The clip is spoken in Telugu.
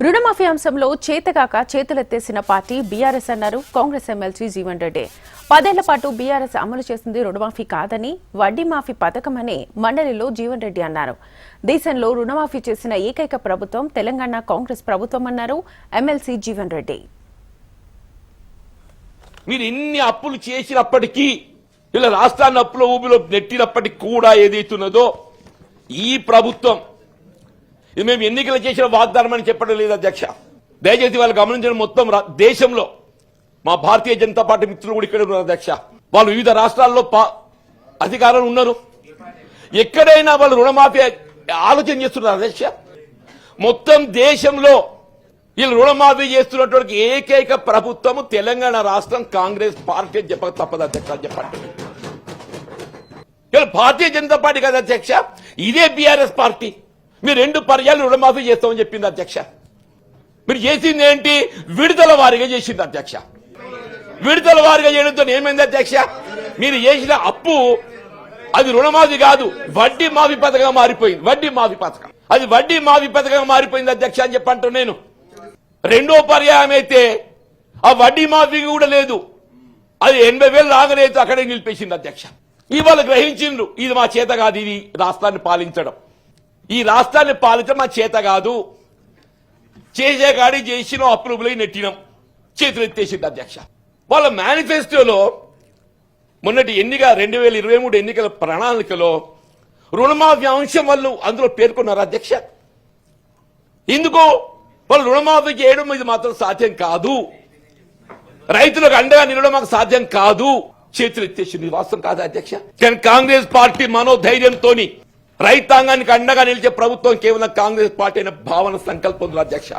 రుణమాఫీ అంశంలో చేతగాక చేతులెత్తేసిన పార్టీ బీఆర్ఎస్ అన్నారు కాంగ్రెస్ ఎమ్మెల్సీ జీవన్ రెడ్డి. 10 ఏళ్ల పాటు బీఆర్ఎస్ అమలు చేసింది రుణమాఫీ కాదని, వడ్డీ మాఫీ పథకమని మండలిలో జీవన్ రెడ్డి అన్నారు. దేశంలో రుణమాఫీ చేసిన ఏకైక ప్రభుత్వం తెలంగాణ కాంగ్రెస్ ప్రభుత్వం అన్నారు ఎమ్మెల్సీ జీవన్ రెడ్డి. మీరు ఇన్ని అప్పులు చేసినప్పటికీ, ఇలా రాష్ట్రాన్ని అప్పుల ఊబిలో నెట్టినప్పటికీ కూడా ఏదైతున్నదో ఈ ప్రభుత్వం ఇది మేము ఎన్నికలు చేసిన వాగ్దానం అని చెప్పడం లేదు అధ్యక్ష. దయచేసి వాళ్ళు గమనించడం, మొత్తం దేశంలో మా భారతీయ జనతా పార్టీ మిత్రులు కూడా ఇక్కడ ఉన్నారు అధ్యక్ష. వాళ్ళు వివిధ రాష్ట్రాల్లో అధికారులు ఉన్నారు. ఎక్కడైనా వాళ్ళు రుణమాఫీ ఆలోచన చేస్తున్నారు అధ్యక్ష. మొత్తం దేశంలో వీళ్ళు రుణమాఫీ చేస్తున్నటువంటి ఏకైక ప్రభుత్వము తెలంగాణ రాష్ట్రం కాంగ్రెస్ పార్టీ అని చెప్పక తప్పదు అధ్యక్ష. చెప్పండి, భారతీయ జనతా పార్టీ కదా అధ్యక్ష, ఇదే బీఆర్ఎస్ పార్టీ. మీరు 2 పర్యాలు రుణమాఫీ చేస్తామని చెప్పింది అధ్యక్ష. మీరు చేసింది ఏంటి? విడుదల వారీగా చేసింది అధ్యక్ష. విడుదల వారీగా చేయడంతో ఏమైంది అధ్యక్ష? మీరు చేసిన అప్పు అది రుణమాఫీ కాదు, వడ్డీ మాఫీ పథకంగా మారిపోయింది. వడ్డీ మాఫీ పథకం అది వడ్డీ మాఫీ పథకంగా మారిపోయింది అధ్యక్ష అని చెప్పంటాను నేను. 2వ పర్యాయం అయితే ఆ వడ్డీ మాఫీ కూడా లేదు, అది 80,000 రాగలేదు, అక్కడే నిలిపేసింది అధ్యక్ష. ఇవాళ గ్రహించిండ్రు ఇది మా చేత కాదు, ఇది రాష్ట్రాన్ని పాలించడం, ఈ రాష్ట్రాన్ని పాలించడం మా చేత కాదు, చేసే కాడి చేసిన అప్రూవల్ నెట్టినాం, చేతులు ఎత్తేసింది అధ్యక్ష. వాళ్ళ మేనిఫెస్టోలో మొన్నటి 2023 ఎన్నికల ప్రణాళికలో రుణమాఫీ అంశం వాళ్ళు అందులో పేర్కొన్నారు అధ్యక్ష. ఎందుకో వాళ్ళు రుణమాఫీ చేయడం ఇది మాత్రం సాధ్యం కాదు, రైతులకు అండగా నిలవడం మాకు సాధ్యం కాదు, చేతులు ఎత్తేసింది. వాస్తవం కాదు అధ్యక్ష. కానీ కాంగ్రెస్ పార్టీ మనోధైర్యంతో రైతాంగానికి అండగా నిలిచే ప్రభుత్వం కేవలం కాంగ్రెస్ పార్టీ అనే భావన సంకల్పం అధ్యక్ష.